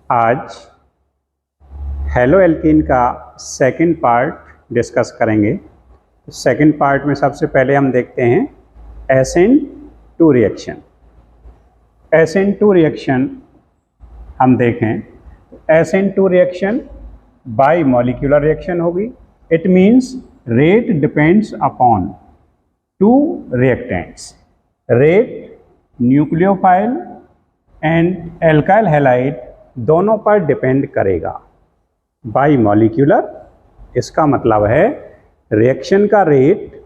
आज hello alkene का second part discuss करेंगे। सेकंड पार्ट में सबसे पहले हम देखते हैं SN2 रिएक्शन। SN2 रिएक्शन हम देखें, SN2 reaction bimolecular reaction होगी। It means rate depends upon two reactants. Rate nucleophile and alkyl halide दोनों पर डिपेंड करेगा। बाई मॉलिक्यूलर इसका मतलब है रिएक्शन का रेट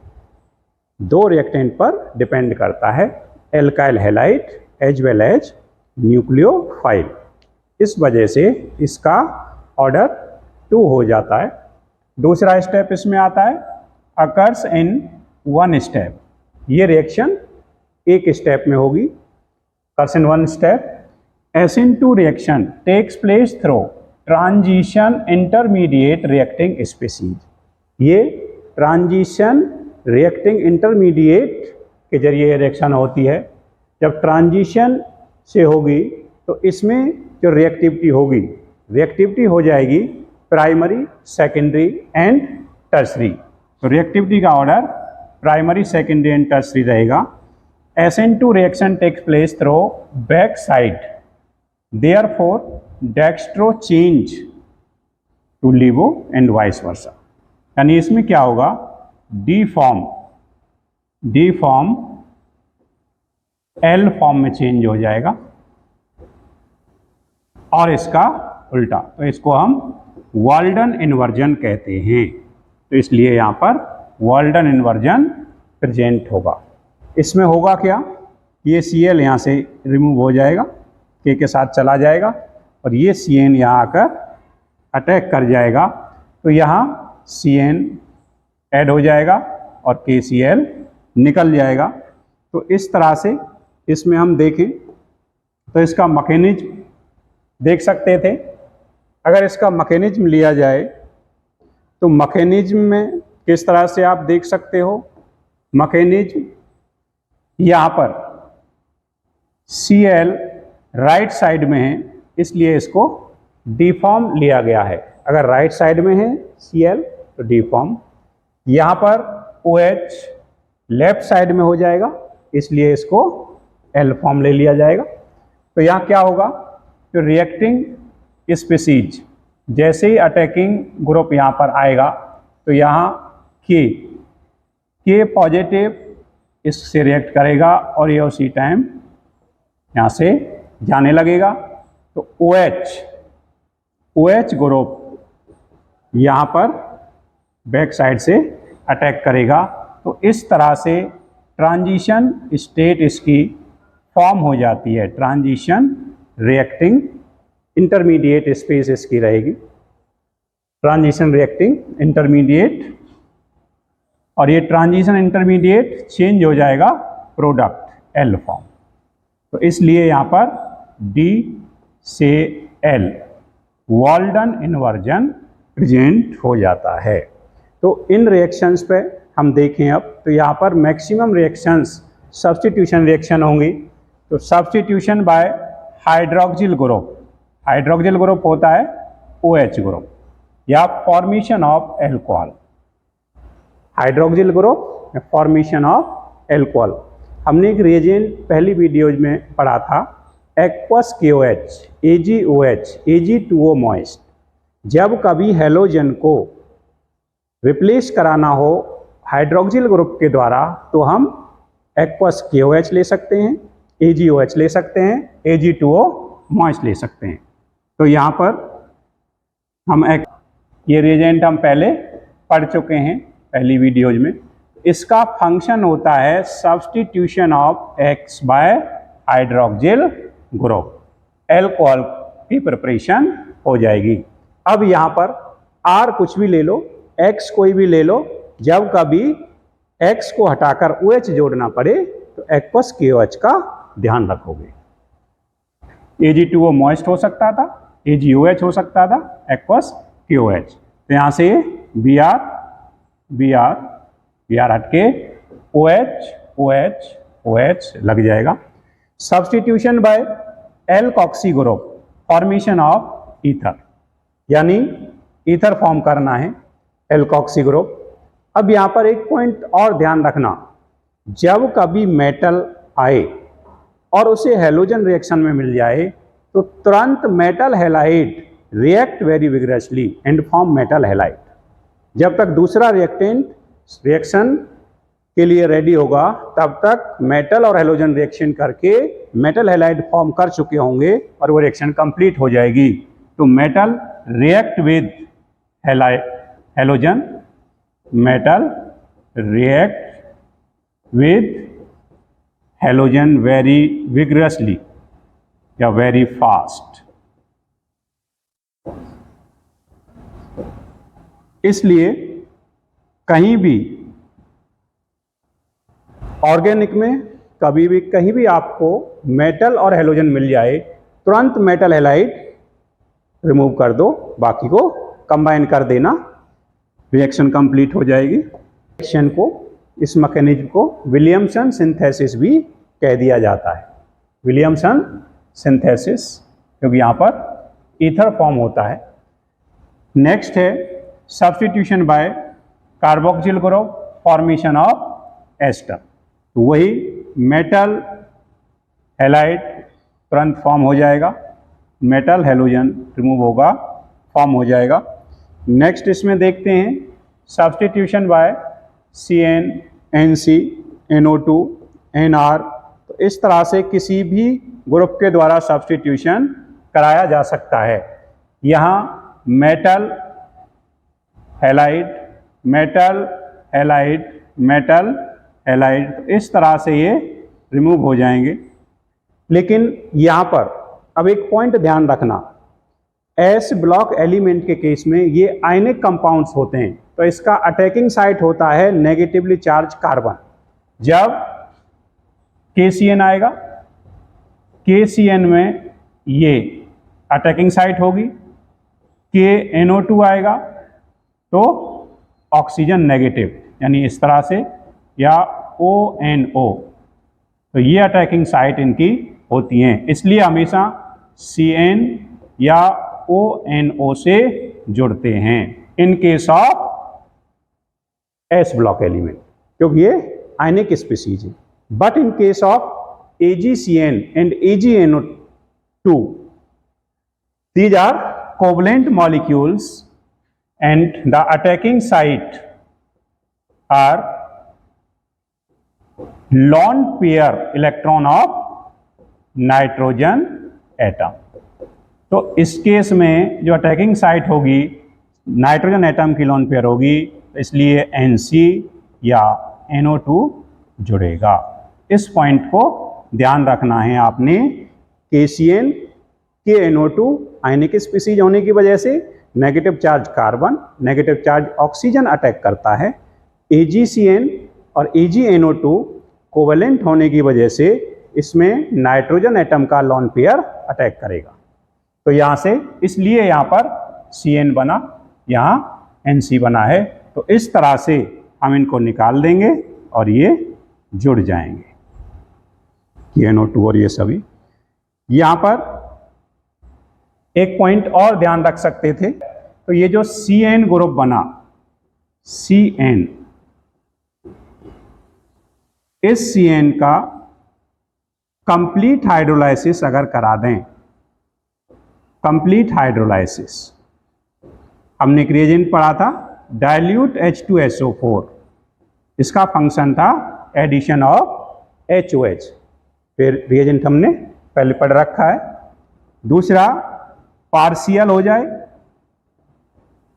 दो रिएक्टेंट पर डिपेंड करता है, alkyl halide as well as nucleophile. इस वजह से इसका ऑर्डर 2 हो जाता है। दूसरा स्टेप इसमें आता है अकर्स इन वन स्टेप। ये रिएक्शन एक स्टेप में होगी, occurs in one step. SN2 reaction takes place through transition intermediate reacting species। ये ट्रांजिशन रिएक्टिंग इंटरमीडिएट के जरिए रिएक्शन होती है। जब ट्रांजिशन से होगी तो इसमें जो रिएक्टिविटी हो जाएगी प्राइमरी, सेकेंडरी एंड टर्सरी। तो रिएक्टिविटी का order primary, secondary and tertiary रहेगा। SN2 reaction takes place through back side, therefore dextro change to levo and vice versa। यानी इसमें क्या होगा, डी फॉर्म एल फॉर्म में चेंज हो जाएगा और इसका उल्टा, तो इसको हम वाल्डन इन्वर्जन कहते हैं। तो इसलिए यहाँ पर वाल्डन इन्वर्जन प्रेजेंट होगा। इसमें होगा क्या, ये Cl यहाँ से रिमूव हो जाएगा, के साथ चला जाएगा और ये Cn यहाँ आकर अटैक कर जाएगा। तो यहाँ Cn ऐड हो जाएगा और KCl निकल जाएगा। तो इस तरह से इसमें हम देखें तो इसका मैकेनिज्म देख सकते थे। अगर इसका मैकेनिज्म लिया जाए तो मैकेनिज्म में किस तरह से आप देख सकते हो, मैकेनिज्म यहाँ पर Cl राइट साइड में है इसलिए इसको डी फॉर्म लिया गया है। अगर राइट साइड में है Cl तो डी फॉर्म, यहाँ पर OH लेफ्ट साइड में हो जाएगा इसलिए इसको L फॉर्म ले लिया जाएगा। तो यहाँ क्या होगा, जो रिएक्टिंग स्पीसीज जैसे ही अटैकिंग ग्रुप यहाँ पर आएगा तो यहाँ K पॉजिटिव इससे रिएक्ट करेगा और ये उसी टाइम यहाँ से जाने लगेगा। तो OH ग्रुप यहाँ पर बैक साइड से अटैक करेगा। तो इस तरह से ट्रांजिशन स्टेट इसकी फॉर्म हो जाती है। ट्रांजिशन रिएक्टिंग इंटरमीडिएट स्पेस इसकी रहेगी, ट्रांजिशन रिएक्टिंग इंटरमीडिएट, और ये ट्रांजिशन इंटरमीडिएट चेंज हो जाएगा प्रोडक्ट L फॉर्म। तो इसलिए यहाँ पर D से L वाल्डन इन्वर्जन प्रेजेंट हो जाता है। तो इन रिएक्शंस पे हम देखें अब, तो यहाँ पर मैक्सिमम रिएक्शंस सब्स्टिट्यूशन रिएक्शन होंगी। तो सब्स्टिट्यूशन बाय हाइड्रोक्सिल ग्रुप होता है OH ग्रुप, या formation of alcohol. Hydroxyl group formation of alcohol. हमने एक रिएजेंट पहली वीडियोज में पढ़ा था, aqueous KOH, AgOH, Ag2O moist. जब कभी हैलोजन को रिप्लेस कराना हो हाइड्रोक्सिल ग्रुप के द्वारा तो हम एक्वस KOH ले सकते हैं, AgOH ले सकते हैं, Ag2O मॉइस्ट ले सकते हैं। तो यहाँ पर हम ये रिएजेंट हम पहले पढ़ चुके हैं पहली वीडियोज में। इसका फंक्शन होता है substitution of X by hydroxyl group, alcohol की प्रिपरेशन हो जाएगी। अब यहाँ पर R कुछ भी ले लो, X कोई भी ले लो, जब कभी X को हटाकर OH जोड़ना पड़े तो एक्वस KOH का ध्यान रखोगे। Ag2O मॉइस्ट हो सकता था, AgOH हो सकता था, एक्वस KOH। तो यहाँ से Br हटके OH लग जाएगा। Substitution by alkoxy group formation of ether, यानी ईथर फॉर्म करना है एल्कोक्सी ग्रुप। अब यहाँ पर एक पॉइंट और ध्यान रखना, जब कभी मेटल आए और उसे हेलोजन रिएक्शन में मिल जाए तो तुरंत metal halide react very vigorously and form metal halide. जब तक दूसरा रिएक्टेंट रिएक्शन के लिए रेडी होगा तब तक मेटल और हेलोजन रिएक्शन करके मेटल हैलाइड फॉर्म कर चुके होंगे और वो रिएक्शन कंप्लीट हो जाएगी। तो metal react with halogen, metal react with halogen very vigorously या वेरी फास्ट। इसलिए कहीं भी ऑर्गेनिक में कभी भी कहीं भी आपको मेटल और हेलोजन मिल जाए, तुरंत मेटल हैलाइड रिमूव कर दो, बाकी को कंबाइन कर देना, रिएक्शन कंप्लीट हो जाएगी। रिएक्शन को, इस मैकेनिज्म को विलियमसन सिंथेसिस भी कह दिया जाता है। विलियमसन सिंथेसिस, क्योंकि यहाँ पर ईथर फॉर्म होता है। नेक्स्ट है substitution by carboxyl group, formation of ester. तो वही मेटल हैलाइड तुरंत फॉर्म हो जाएगा, मेटल हेलोजन रिमूव होगा, फॉर्म हो जाएगा। नेक्स्ट इसमें देखते हैं substitution by CN, NC, NO2, NR। तो इस तरह से किसी भी ग्रुप के द्वारा सब्स्टिट्यूशन कराया जा सकता है। यहाँ metal halide, metal halide, metal halide, इस तरह से ये रिमूव हो जाएंगे। लेकिन यहाँ पर अब एक पॉइंट ध्यान रखना, एस ब्लॉक एलिमेंट के केस में ये आयनिक कंपाउंड्स होते हैं, तो इसका अटैकिंग साइट होता है नेगेटिवली चार्ज कार्बन। जब KCN आएगा, KCN में ये अटैकिंग साइट होगी, KNO2 आएगा तो ऑक्सीजन नेगेटिव, यानी इस तरह से, या ONO, तो ये अटैकिंग साइट इनकी होती हैं। इसलिए हमेशा CN या ONO से जुड़ते हैं in case of S block element, क्योंकि ये आयनिक स्पीसीज है। But in case of AgCN and AgNO2, these are covalent molecules and the attacking site are lone pair electron of nitrogen atom. तो इस case में जो अटैकिंग साइट होगी nitrogen atom की lone pair होगी, इसलिए NC या NO2 जुड़ेगा। इस पॉइंट को ध्यान रखना है आपने। KCN, KNO2 आयनिक स्पीसीज होने की वजह से negative charge carbon, negative charge oxygen attack करता है। AgCN और AgNO2 कोवेलेंट होने की वजह से इसमें नाइट्रोजन एटम का लोन पेयर अटैक करेगा। तो यहाँ से, इसलिए यहाँ पर CN बना, यहाँ NC बना है। तो इस तरह से हम इनको निकाल देंगे और ये जुड़ जाएंगे, KNO2 और ये सभी। यहाँ पर एक पॉइंट और ध्यान रख सकते थे, तो ये जो CN ग्रुप बना, CN, इस CN का कंप्लीट हाइड्रोलाइसिस अगर करा दें, कंप्लीट हाइड्रोलाइसिस, हमने एक रिएजेंट पढ़ा था डाइल्यूट H2SO4, इसका फंक्शन था एडिशन ऑफ HOH, फिर रिएजेंट हमने पहले पढ़ रखा है। दूसरा पार्शियल हो जाए,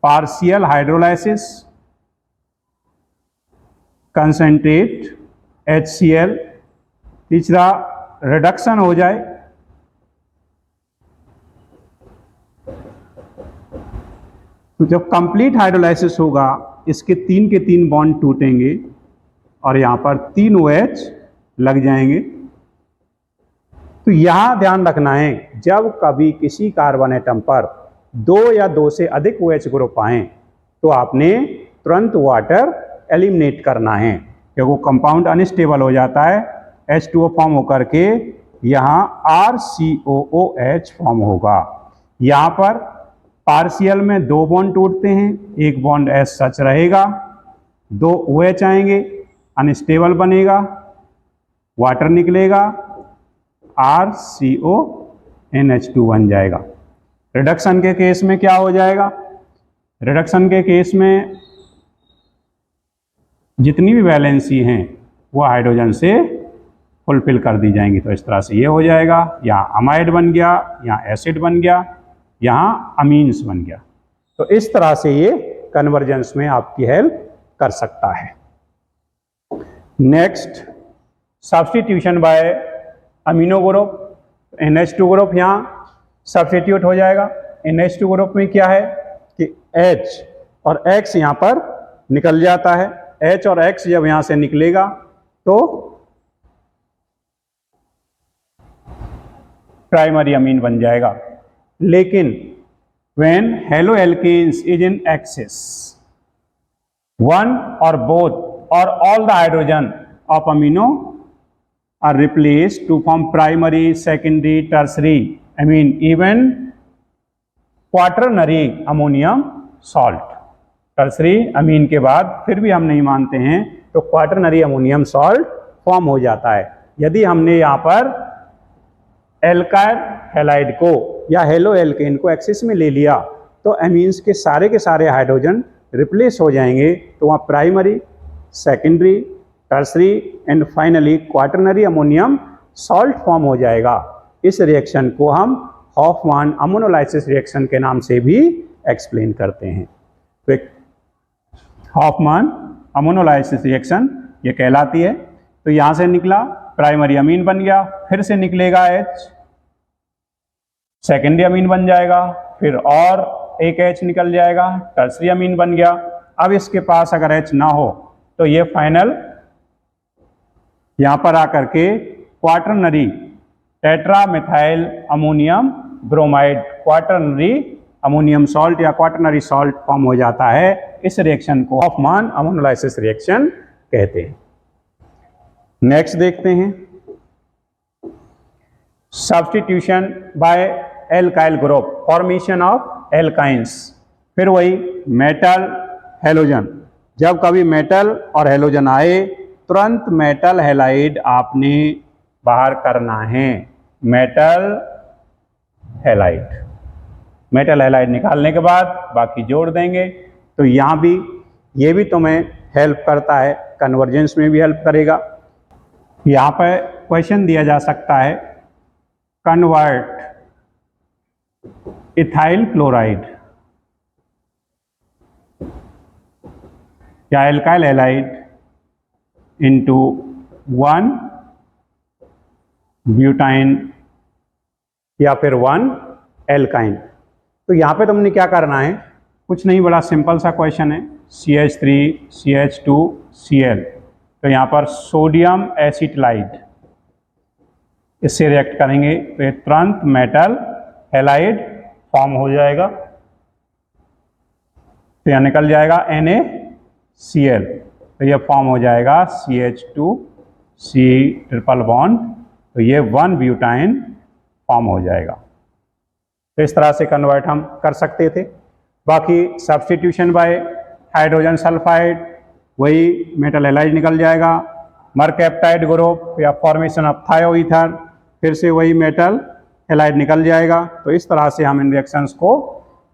पार्शियल हाइड्रोलाइसिस, कंसंट्रेट HCl। तीसरा रिडक्शन हो जाए, तो जब कंप्लीट हाइड्रोलाइसिस होगा इसके 3 के 3 बॉन्ड टूटेंगे और यहाँ पर 3 OH लग जाएंगे। तो यहाँ ध्यान रखना है, जब कभी किसी कार्बन एटम पर 2 या 2 से अधिक OH ग्रुप आए तो आपने तुरंत वाटर एलिमिनेट करना है, क्योंकि वो कंपाउंड अनस्टेबल हो जाता है, H2O फॉर्म होकर के यहाँ RCOOH फॉर्म होगा। यहाँ पर पार्शियल में 2 बॉन्ड टूटते हैं, एक बॉन्ड एज सच रहेगा, 2 OH आएंगे, अनस्टेबल बनेगा, वाटर निकलेगा, RCONH2 बन जाएगा। रिडक्शन के केस में क्या हो जाएगा? रिडक्शन के केस में जितनी भी वैलेंसी हैं वो हाइड्रोजन से फुलफिल कर दी जाएंगी। तो इस तरह से ये हो जाएगा, यहाँ अमाइड बन गया, यहाँ एसिड बन गया, यहाँ अमीन्स बन गया। तो इस तरह से ये कन्वर्जेंस में आपकी हेल्प कर सकता है। Next, substitution by amino group. NH2 group यहाँ सब्स्टिट्यूट हो जाएगा। NH2 ग्रुप में क्या है कि H और X यहाँ पर निकल जाता है। H और X जब यहाँ से निकलेगा तो प्राइमरी अमीन बन जाएगा। लेकिन when haloalkanes is in excess, one or both or all the hydrogen of amino are replaced to form primary, secondary, tertiary, I mean even quaternary ammonium salt। Tertiary amine के बाद फिर भी हम नहीं मानते हैं तो क्वाटरनरी अमोनियम सॉल्ट फॉर्म हो जाता है। यदि हमने यहाँ पर एल्काइल हैलाइड को या हेलो एल्केन को एक्सिस में ले लिया तो अमीन्स के सारे हाइड्रोजन रिप्लेस हो जाएंगे। तो वहाँ primary, secondary, tertiary and finally quaternary ammonium salt form हो जाएगा। इस रिएक्शन को हम हॉफमान अमोनोलाइसिस रिएक्शन के नाम से भी एक्सप्लेन करते हैं। तो एक हॉफमान अमोनोलाइसिस रिएक्शन ये कहलाती है। तो यहाँ से निकला प्राइमरी अमीन बन गया, फिर से निकलेगा H, सेकेंडरी अमीन बन जाएगा, फिर और एक H निकल जाएगा, टर्सरी अमीन बन गया। अब इसके पास अगर H ना हो तो ये फाइनल यहाँ पर आकर के quaternary tetra methyl ammonium bromide, quaternary ammonium salt या क्वाटरनरी सॉल्ट फॉर्म हो जाता है। इस रिएक्शन को हॉफमान अमोनोलाइसिस रिएक्शन कहते हैं। नेक्स्ट देखते हैं, substitution by alkyl group, formation of alkynes. फिर वही मेटल हेलोजन, जब कभी मेटल और हेलोजन आए तुरंत मेटल हैलाइड आपने बाहर करना है। मेटल हैलाइड, मेटल हैलाइड निकालने के बाद बाकी जोड़ देंगे। तो यहाँ भी ये भी तुम्हें हेल्प करता है, कन्वर्जेंस में भी हेल्प करेगा। यहाँ पर क्वेश्चन दिया जा सकता है, कन्वर्ट इथाइल क्लोराइड या एल्काइल हैलाइड into 1 ब्यूटाइन या फिर 1 एल्काइन। तो यहाँ पे तुमने क्या करना है, कुछ नहीं, बड़ा सिंपल सा क्वेश्चन है। CH3 CH2 Cl, तो यहाँ पर सोडियम एसिटलाइड, इससे रिएक्ट करेंगे तो ये तुरंत मेटल हैलाइड फॉर्म हो जाएगा। तो यहाँ निकल जाएगा NaCl, तो ये फॉर्म हो जाएगा CH2C ट्रिपल बॉन्ड, तो ये 1 ब्यूटाइन फॉर्म हो जाएगा। तो इस तरह से कन्वर्ट हम कर सकते थे। बाकी सब्स्टिट्यूशन बाय हाइड्रोजन सल्फाइड, वही मेटल हैलाइड निकल जाएगा। मरकैप्टाइड ग्रुप या फॉर्मेशन ऑफ थायोईथर, फिर से वही मेटल हैलाइड निकल जाएगा। तो इस तरह से हम इन रिएक्शंस को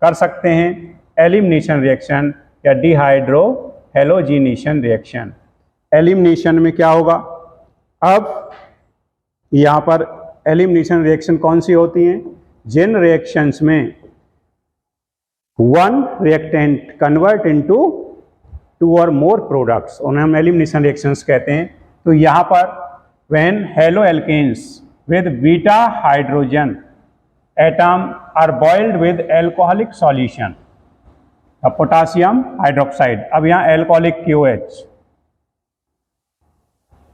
कर सकते हैं। एलिमिनेशन रिएक्शन या डिहाइड्रो हेलोजिनेशन रिएक्शन। एलिमिनेशन में क्या होगा, अब यहाँ पर एलिमिनेशन रिएक्शन कौन सी होती हैं, जिन रिएक्शंस में वन रिएक्टेंट कन्वर्ट इनटू 2 और मोर प्रोडक्ट्स, उन्हें हम एलिमिनेशन रिएक्शंस कहते हैं। तो यहाँ पर when haloalkanes with beta hydrogen atom are boiled with alcoholic solution, अब पोटासियम हाइड्रोक्साइड, अब यहाँ एल्कोहलिक QH,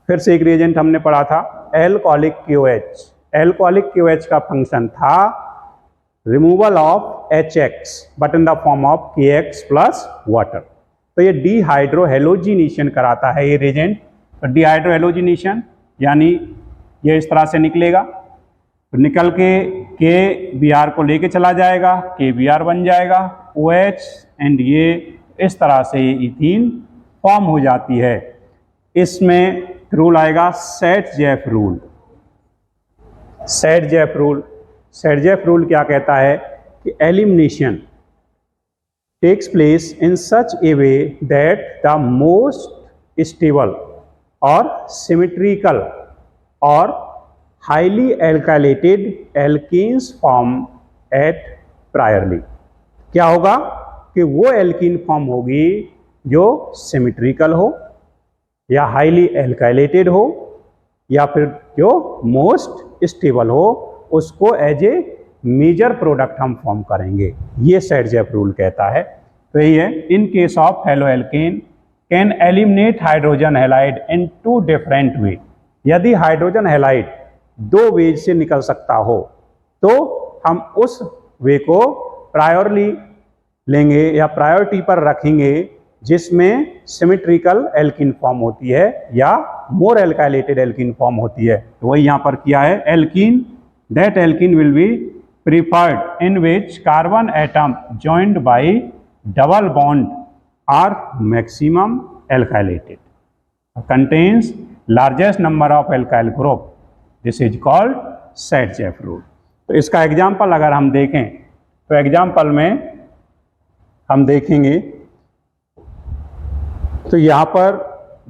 फिर से एक रिएजेंट हमने पढ़ा था एल्कोहलिक QH। एल्कोहलिक QH का फंक्शन था removal of HX but in the form of KX plus water. तो ये डिहाइड्रो हेलोजिनेशन कराता है ये रिएजेंट। तो डिहाइड्रो हेलोजिनेशन यानी ये इस तरह से निकलेगा, तो निकल के बी आर को लेके चला जाएगा, के बी आर बन जाएगा OH, एंड ये इस तरह से इथीन फॉर्म हो जाती है। इसमें रूल आएगा Saytzeff rule. Saytzeff rule, Saytzeff rule क्या कहता है कि elimination takes place in such a way that the most stable और सिमेट्रिकल और highly alkylated alkenes form at priorly. क्या होगा कि वो एल्कीन फॉर्म होगी जो सिमेट्रिकल हो या हाईली एल्काइलेटेड हो या फिर जो मोस्ट स्टेबल हो, उसको एज ए मेजर प्रोडक्ट हम फॉर्म करेंगे। ये सेट-जेफ रूल कहता है। तो ये है, in case of haloalkane can eliminate hydrogen halide in 2 different way. यदि हाइड्रोजन हैलाइड 2 वे से निकल सकता हो तो हम उस वे को प्रायोरली लेंगे या प्रायोरिटी पर रखेंगे जिसमें सिमेट्रिकल एल्कीन फॉर्म होती है या मोर एल्काइलेटेड एल्कीन फॉर्म होती है। तो वही यहाँ पर किया है, alkene that alkene will be preferred in which carbon atom joined by double bond are maximum alkylated, contains largest number of alkyl group, this is called Saytzeff rule. तो इसका एग्जाम्पल अगर हम देखें तो एग्जाम्पल में हम देखेंगे तो यहाँ पर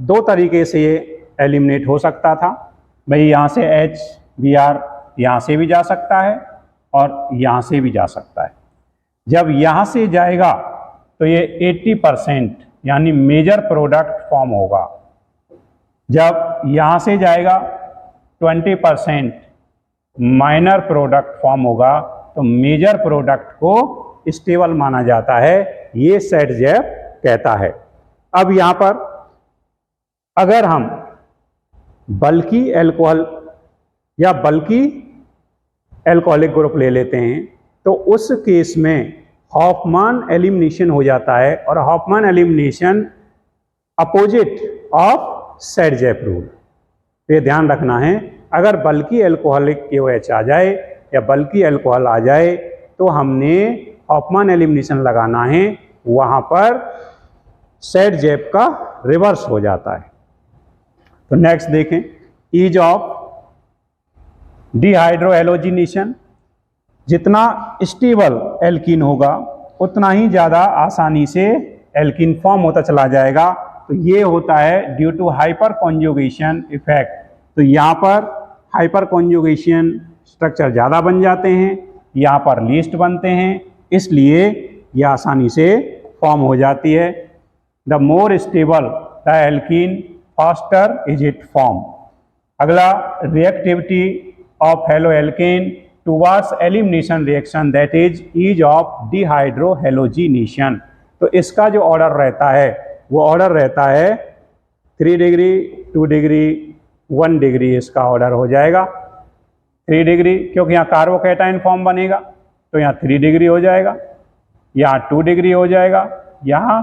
2 तरीके से ये एलिमिनेट हो सकता था। भाई यहाँ से HBr यहाँ से भी जा सकता है और यहाँ से भी जा सकता है। जब यहाँ से जाएगा तो ये 80% यानी मेजर प्रोडक्ट फॉर्म होगा। जब यहाँ से जाएगा 20% माइनर प्रोडक्ट फॉर्म होगा, तो मेजर प्रोडक्ट को स्टेबल माना जाता है। ये सेट-जेफ कहता है। अब यहाँ पर अगर हम बल्कि एल्कोहल या बल्कि एल्कोहलिक ग्रुप ले लेते हैं तो उस केस में हॉफमैन एलिमिनेशन हो जाता है, और Hofmann elimination opposite of Saytzeff rule. तो ये ध्यान रखना है, अगर बल्कि एल्कोहलिक KOH आ जाए या बल्कि एल्कोहल आ जाए तो हमने हॉफमैन एलिमिनेशन लगाना है, वहाँ पर सेट-जेफ का रिवर्स हो जाता है। तो नेक्स्ट देखें, ईज ऑफ डिहाइड्रोहेलोजिनेशन। जितना स्टेबल एल्कीन होगा उतना ही ज़्यादा आसानी से एल्कीन फॉर्म होता चला जाएगा। तो ये होता है due to hyperconjugation effect. तो यहाँ पर हाइपर कॉन्जुगेशन स्ट्रक्चर ज़्यादा बन जाते हैं, यहाँ पर लीस्ट बनते हैं, इसलिए ये आसानी से फॉर्म हो जाती है। The more stable the alkene faster is it form. अगला, reactivity of haloalkane towards elimination reaction, that is ease of dehydrohalogenation. तो इसका जो ऑर्डर रहता है वो ऑर्डर रहता है 3 डिग्री, 2 डिग्री, 1 डिग्री। इसका ऑर्डर हो जाएगा 3 डिग्री, क्योंकि यहाँ कार्बोकैटायन फॉर्म बनेगा तो यहाँ 3 डिग्री हो जाएगा, यहाँ 2 डिग्री हो जाएगा, यहाँ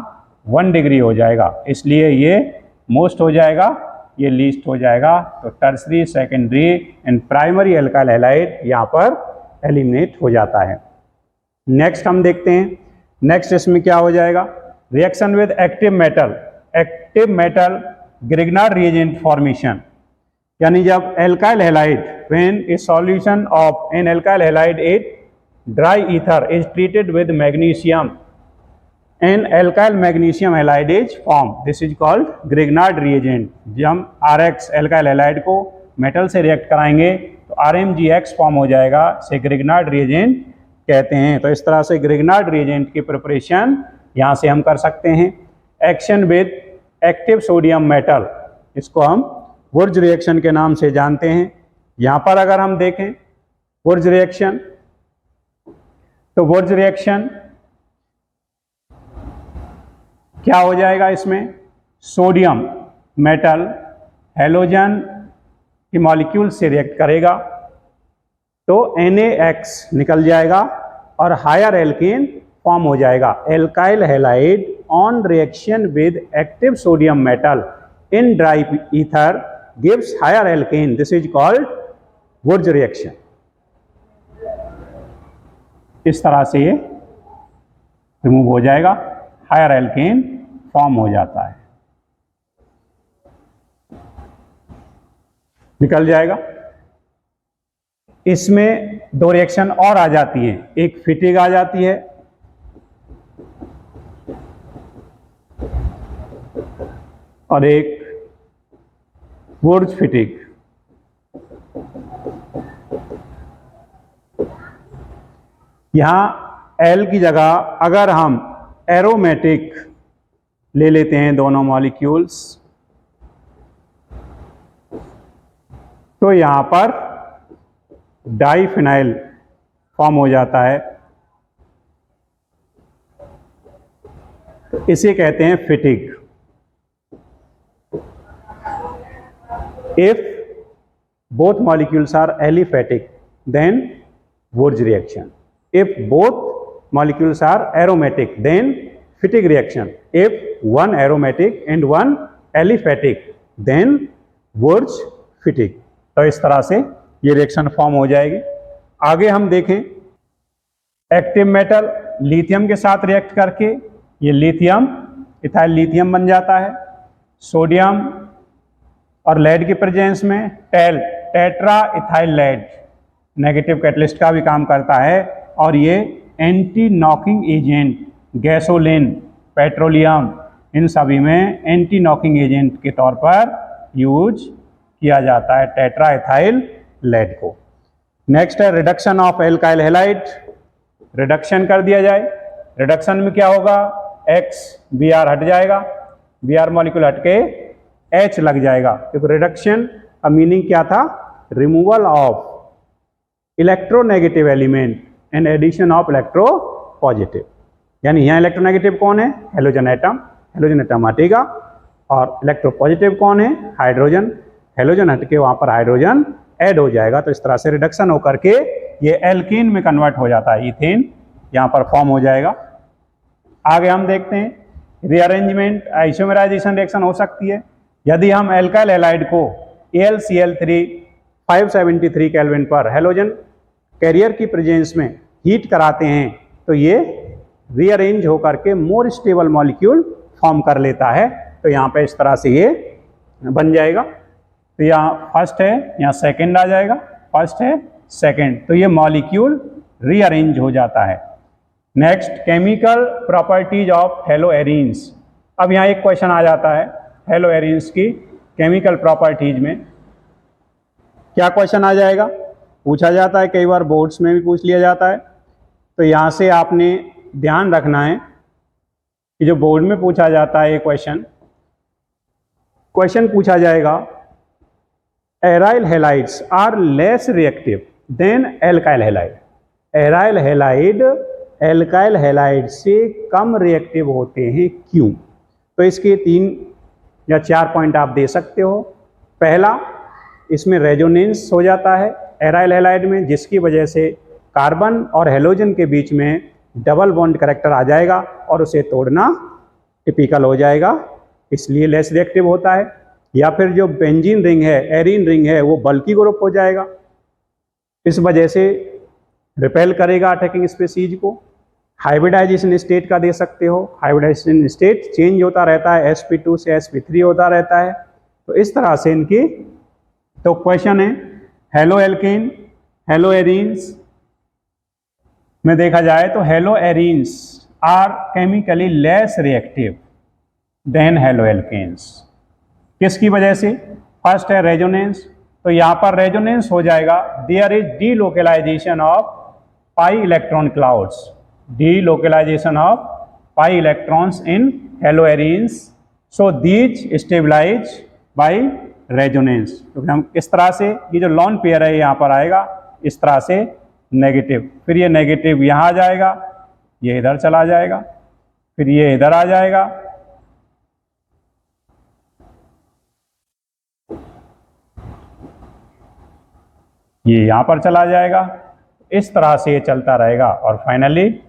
1 डिग्री हो जाएगा, इसलिए ये मोस्ट हो जाएगा, ये लीस्ट हो जाएगा। तो tertiary, secondary and primary alkyl halide यहाँ पर एलिमिनेट हो जाता है। नेक्स्ट हम देखते हैं, नेक्स्ट इसमें क्या हो जाएगा, reaction with active metal. Active metal Grignard reagent formation, यानी जब alkyl halide when a solution of an alkyl halide at dry ether is treated with magnesium, an alkyl magnesium halide is form, this is called Grignard reagent. जब हम RX alkyl halide को metal से react कराएंगे तो RMgX form हो जाएगा, से Grignard reagent कहते हैं। तो इस तरह से ग्रिग्नार्ड रिएजेंट की प्रिपरेशन यहाँ से हम कर सकते हैं। Action with active sodium metal, इसको हम वुर्ज रिएक्शन के नाम से जानते हैं। यहाँ पर अगर हम देखें वुर्ज रिएक्शन, तो वुर्ज रिएक्शन क्या हो जाएगा, इसमें सोडियम मेटल हैलोजन के मॉलिक्यूल से रिएक्ट करेगा तो NaX निकल जाएगा और हायर एल्केन फॉर्म हो जाएगा। Alkyl halide on reaction with active sodium metal in dry ether gives higher alkane, this is called Wurtz reaction. इस तरह से ये रिमूव हो जाएगा, हायर एल्केन फॉर्म हो जाता है, निकल जाएगा। इसमें दो रिएक्शन और आ जाती हैं, एक फिटिग आ जाती है और एक वुर्ज फिटिग। यहां एल की जगह अगर हम एरोमेटिक ले लेते हैं दोनों मॉलिक्यूल्स, तो यहां पर डाइफिनाइल फॉर्म हो जाता है, तो इसे कहते हैं Fittig. If both molecules are aliphatic, then Wurtz reaction. If both molecules are aromatic, then Fittig reaction. If one aromatic and one aliphatic, then Wurtz Fittig. तो इस तरह से ये रिएक्शन फॉर्म हो जाएगी। आगे हम देखें, एक्टिव मेटल लिथियम के साथ रिएक्ट करके ये लिथियम इथाइल लिथियम बन जाता है। सोडियम और लेड की प्रेजेंस में tetraethyl lead negative catalyst का भी काम करता है और ये anti knocking agent, gasoline, petroleum, इन सभी में एंटी नॉकिंग एजेंट के तौर पर यूज किया जाता है टेट्रा इथाइल लेड को। नेक्स्ट है reduction of alkyl halide. Reduction कर दिया जाए, रिडक्शन में क्या होगा, एक्स बी आर हट जाएगा, बी आर मॉलिक्यूल हट के H लग जाएगा, क्योंकि रिडक्शन का मीनिंग क्या था, removal of electronegative element and addition of electropositive. यानी यहाँ इलेक्ट्रोनेगेटिव कौन है, हेलोजन एटम, हेलोजन एटम हटेगा, और इलेक्ट्रो पॉजिटिव कौन है, हाइड्रोजन, हेलोजन हटके वहाँ पर हाइड्रोजन ऐड हो जाएगा। तो इस तरह से रिडक्शन होकर के ये एल्कीन में कन्वर्ट हो जाता है, इथेन यहाँ पर फॉर्म हो जाएगा। आगे हम देखते हैं रीअरेंजमेंट, आइसोमेराइजेशन रिएक्शन हो सकती है। यदि हम एल्काइल हैलाइड को AlCl3 573 केल्विन पर हेलोजन कैरियर की प्रेजेंस में हीट कराते हैं तो ये रीअरेंज होकर के मोर स्टेबल मॉलिक्यूल फॉर्म कर लेता है। तो यहाँ पे इस तरह से ये बन जाएगा। तो यहाँ फर्स्ट है, यहाँ सेकंड आ जाएगा, फर्स्ट है सेकंड, तो ये मॉलिक्यूल रीअरेंज हो जाता है। Next chemical properties of haloarenes. अब यहाँ एक क्वेश्चन आ जाता है हेलोएरीन्स की केमिकल प्रॉपर्टीज में। क्या क्वेश्चन आ जाएगा, पूछा जाता है, कई बार बोर्ड्स में भी पूछ लिया जाता है। तो यहाँ से आपने ध्यान रखना है कि जो बोर्ड में पूछा जाता है ये क्वेश्चन पूछा जाएगा aryl halides are less reactive than alkyl halide. Aryl halide alkyl halide से कम रिएक्टिव होते हैं, क्यों? तो इसके 3 या 4 पॉइंट आप दे सकते हो। पहला, इसमें रेजोनेंस हो जाता है एराइल हैलाइड में, जिसकी वजह से कार्बन और हेलोजन के बीच में डबल बॉन्ड करैक्टर आ जाएगा और उसे तोड़ना टिपिकल हो जाएगा, इसलिए लेस रिएक्टिव होता है। या फिर जो बेंजीन रिंग है, एरीन रिंग है, वो बल्की ग्रुप हो जाएगा, इस वजह से रिपेल करेगा अटैकिंग स्पीसीज को। हाइब्रिडाइजेशन स्टेट का दे सकते हो, हाइब्रिडाइजेशन स्टेट चेंज होता रहता है, sp2 से sp3 होता रहता है। तो इस तरह से इनकी, तो क्वेश्चन है हेलो एल्केन, हेलो एरीन्स में देखा जाए तो haloarenes are chemically less reactive than haloalkanes. किसकी वजह से? फर्स्ट है रेजोनेंस, तो यहाँ पर रेजोनेंस हो जाएगा, there is delocalization of pi electron clouds, delocalization of pi electrons in haloarenes, so these stabilize by resonance। तो हम इस तरह से ये जो लॉन पेयर है यहाँ पर आएगा इस तरह से नेगेटिव, फिर ये नेगेटिव यहाँ आ जाएगा, ये इधर चला जाएगा, फिर ये इधर आ जाएगा, ये यहाँ पर चला जाएगा, इस तरह से ये चलता रहेगा और फाइनली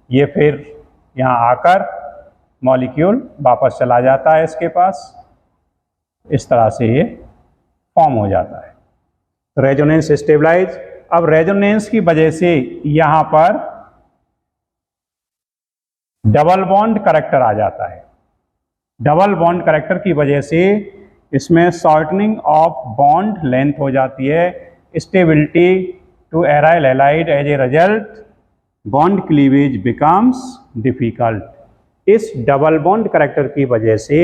ये फिर यहाँ आकर मॉलिक्यूल वापस चला जाता है इसके पास, इस तरह से ये फॉर्म हो जाता है। तो रेजोनेंस स्टेबलाइज। अब रेजोनेंस की वजह से यहाँ पर डबल बॉन्ड करैक्टर आ जाता है। डबल बॉन्ड करैक्टर की वजह से इसमें शॉर्टनिंग ऑफ बॉन्ड लेंथ हो जाती है, stability to aryl halide, as a result bond cleavage becomes difficult. इस डबल बॉन्ड करैक्टर की वजह से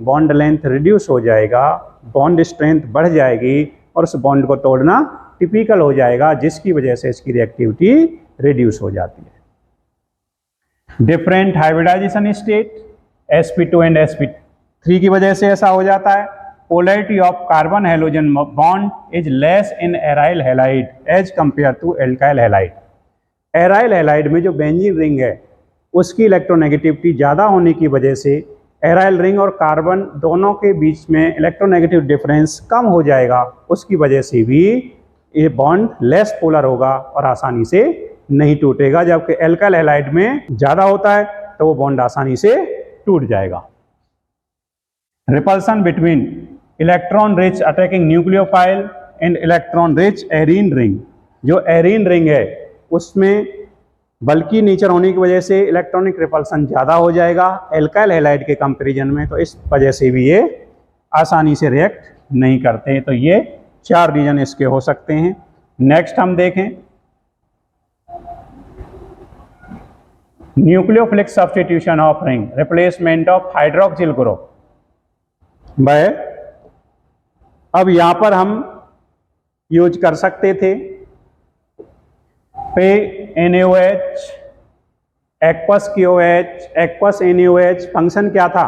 बॉन्ड लेंथ रिड्यूस हो जाएगा, बॉन्ड स्ट्रेंथ बढ़ जाएगी और उस बॉन्ड को तोड़ना टिपिकल हो जाएगा, जिसकी वजह से इसकी रिएक्टिविटी रिड्यूस हो जाती है। Different hybridisation state sp2 and sp3 की वजह से ऐसा हो जाता है। Polarity of carbon halogen bond is less in aryl halide as compare to alkyl halide. Aryl halide में जो बेंजीन रिंग है उसकी इलेक्ट्रोनेगेटिविटी ज़्यादा होने की वजह से एराइल रिंग और कार्बन दोनों के बीच में इलेक्ट्रोनेगेटिव डिफरेंस कम हो जाएगा, उसकी वजह से भी ये बॉन्ड लेस पोलर होगा और आसानी से नहीं टूटेगा, जबकि एल्काइल हैलाइड में ज़्यादा होता है तो वो बॉन्ड आसानी से टूट जाएगा। Repulsion between electron rich attacking nucleophile and electron rich arene ring. जो एरीन रिंग है उसमें बल्कि नेचर होने की वजह से इलेक्ट्रॉनिक रिपल्सन ज़्यादा हो जाएगा एल्काइल हैलाइड के कंपैरिजन में, तो इस वजह से भी ये आसानी से रिएक्ट नहीं करते हैं। तो ये 4 रीजन इसके हो सकते हैं। नेक्स्ट हम देखें nucleophilic substitution of ring, replacement of hydroxyl group. भाई अब यहां पर हम यूज कर सकते थे पे NaOH aqueous KOH aqueous NaOH। Function क्या था,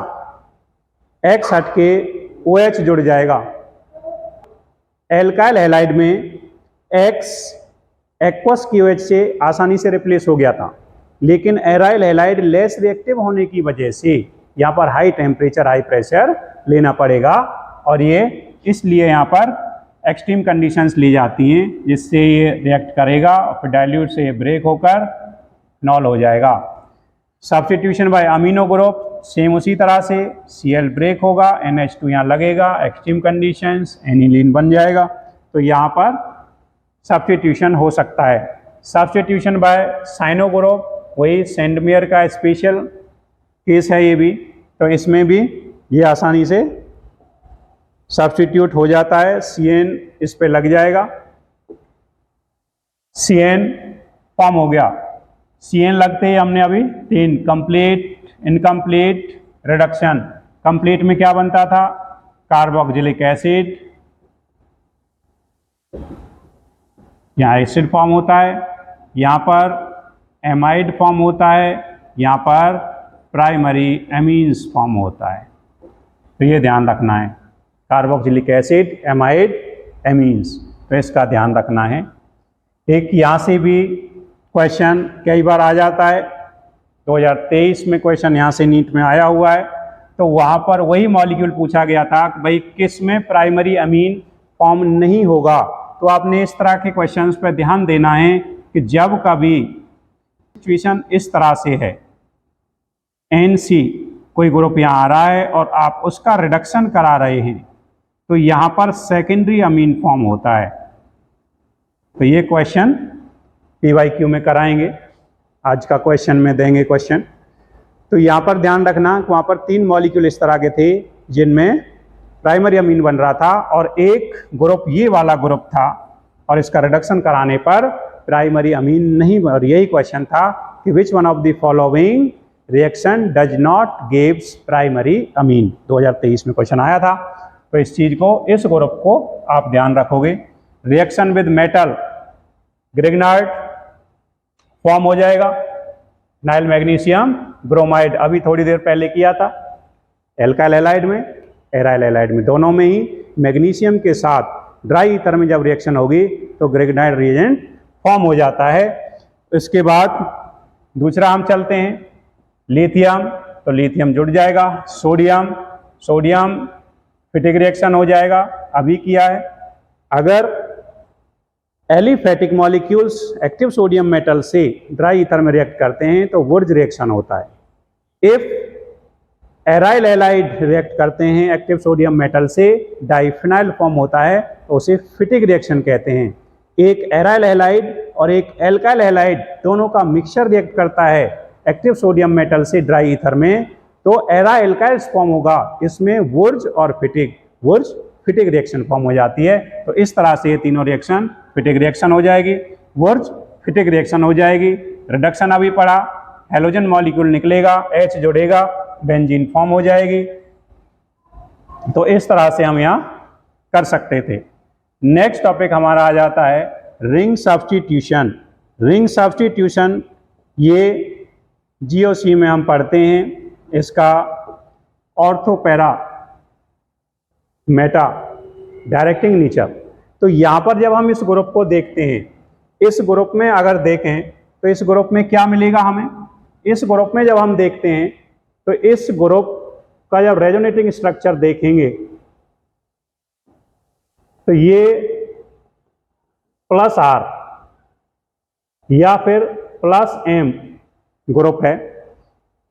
X हट के OH जुड़ जाएगा। एल्काइल हैलाइड में X एक्वस KOH से आसानी से रिप्लेस हो गया था, लेकिन एराइल हैलाइड लेस रिएक्टिव होने की वजह से यहाँ पर हाई टेम्परेचर हाई प्रेशर लेना पड़ेगा, और ये इसलिए यहाँ पर एक्सट्रीम कंडीशंस ली जाती हैं जिससे ये रिएक्ट करेगा और फिर डाइल्यूट से ये ब्रेक होकर नॉल हो जाएगा। Substitution by amino group same उसी तरह से Cl ब्रेक होगा, NH2 यहाँ लगेगा, एक्सट्रीम कंडीशंस एनिलीन बन जाएगा। तो यहाँ पर सब्स्टिट्यूशन हो सकता है। सब्स्टिट्यूशन बाय साइनो ग्रुप वही सेंडमेयर का स्पेशल केस है ये भी, तो इसमें भी ये आसानी से सब्स्टिट्यूट हो जाता है। Cn इस पे लग जाएगा, Cn फॉर्म हो गया। Cn लगते ही हमने अभी 3 कंप्लीट, इनकम्प्लीट, रिडक्शन। कंप्लीट में क्या बनता था, कार्बोक्सिलिक एसिड, यहाँ एसिड फॉर्म होता है, यहाँ पर एमाइड फॉर्म होता है, यहाँ पर प्राइमरी एमीन्स फॉर्म होता है। तो ये ध्यान रखना है, कार्बोक्सिलिक एसिड, एमाइड, एमीन्स, तो इसका ध्यान रखना है। एक यहाँ से भी क्वेश्चन कई बार आ जाता है, 2023 में क्वेश्चन यहाँ से नीट में आया हुआ है, तो वहाँ पर वही मॉलिक्यूल पूछा गया था कि भाई किस में प्राइमरी अमीन फॉर्म नहीं होगा। तो आपने इस तरह के क्वेश्चंस पर ध्यान देना है कि जब कभी सिचुएशन इस तरह से है, NC कोई ग्रुप यहाँ आ रहा है और आप उसका रिडक्शन करा रहे हैं, तो यहाँ पर सेकेंडरी अमीन फॉर्म होता है। तो ये क्वेश्चन PYQ में कराएंगे, आज का क्वेश्चन में देंगे क्वेश्चन। तो यहाँ पर ध्यान रखना कि वहाँ पर 3 मॉलिक्यूल इस तरह के थे जिनमें प्राइमरी अमीन बन रहा था, और एक ग्रुप ये वाला ग्रुप था और इसका रिडक्शन कराने पर प्राइमरी अमीन नहीं। और यही क्वेश्चन था कि which one of the following reaction does not gives primary amine, 2023 में क्वेश्चन आया था। तो इस चीज को, इस ग्रुप को आप ध्यान रखोगे। रिएक्शन विद मेटल, ग्रिग्नाइट फॉर्म हो जाएगा, नाइल मैग्नीशियम ब्रोमाइड, अभी थोड़ी देर पहले किया था एल्काइल हैलाइड में, एराइल हैलाइड में, दोनों में ही मैग्नीशियम के साथ ड्राई ईथर में जब रिएक्शन होगी तो ग्रिग्नाइट रिएजेंट फॉर्म हो जाता है। इसके बाद दूसरा हम चलते हैं लिथियम, तो लिथियम जुड़ जाएगा, सोडियम, सोडियम फिटिक रिएक्शन हो जाएगा, अभी किया है। अगर aliphatic molecules active sodium metal से ड्राई ईथर में रिएक्ट करते हैं तो वुर्ज रिएक्शन होता है। इफ एराइल हैलाइड रिएक्ट करते हैं एक्टिव सोडियम मेटल से, डाइफिनाइल फॉर्म होता है, तो उसे फिटिक रिएक्शन कहते हैं। एक एराइल हैलाइड और एक एल्काइल हैलाइड दोनों का मिक्सचर रिएक्ट करता है एक्टिव सोडियम मेटल से ड्राई ईथर में, तो एरा एल्काइल्स फॉर्म होगा, इसमें वुर्ज और फिटिक रिएक्शन फॉर्म हो जाती है। तो इस तरह से ये तीनों रिएक्शन फिटिक रिएक्शन हो जाएगी, वुर्ज फिटिक रिएक्शन हो जाएगी। रिडक्शन अभी पढ़ा, हेलोजन मॉलिक्यूल निकलेगा, H जुड़ेगा, बेंजीन फॉर्म हो जाएगी। तो इस तरह से हम यहाँ कर सकते थे। नेक्स्ट टॉपिक हमारा आ जाता है रिंग सब्स्टिट्यूशन। रिंग सब्स्टिट्यूशन ये GOC में हम पढ़ते हैं, इसका ortho para Meta directing nature. तो यहाँ पर जब हम इस ग्रुप को देखते हैं, इस ग्रुप में अगर देखें तो इस ग्रुप में क्या मिलेगा हमें, इस ग्रुप में जब हम देखते हैं तो इस ग्रुप का जब रेजोनेटिंग स्ट्रक्चर देखेंगे तो ये +R या फिर +M ग्रुप है,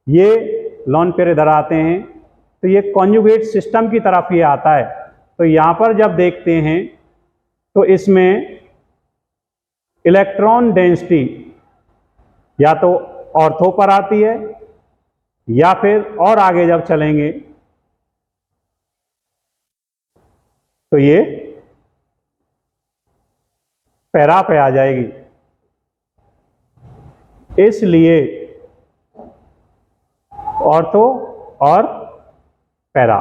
ये लॉन पेयर इधर आते हैं, तो ये कॉन्जुगेट सिस्टम की तरफ ये आता है। तो यहाँ पर जब देखते हैं तो इसमें इलेक्ट्रॉन डेंसिटी या तो ऑर्थो पर आती है या फिर और आगे जब चलेंगे तो ये पैरा पे आ जाएगी। इसलिए ऑर्थो और पैरा।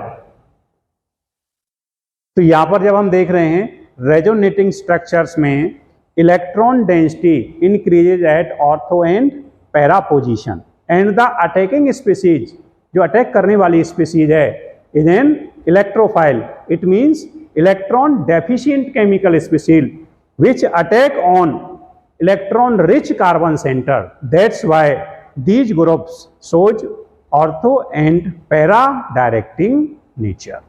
तो यहां पर जब हम देख रहे हैं रेजोनेटिंग स्ट्रक्चर्स में electron density increases at ortho and para position and the attacking species, जो अटैक करने वाली स्पीसीज है, is an electrophile, it means electron deficient chemical species which attack on electron rich carbon center. That's why these groups shows ortho and para directing nature.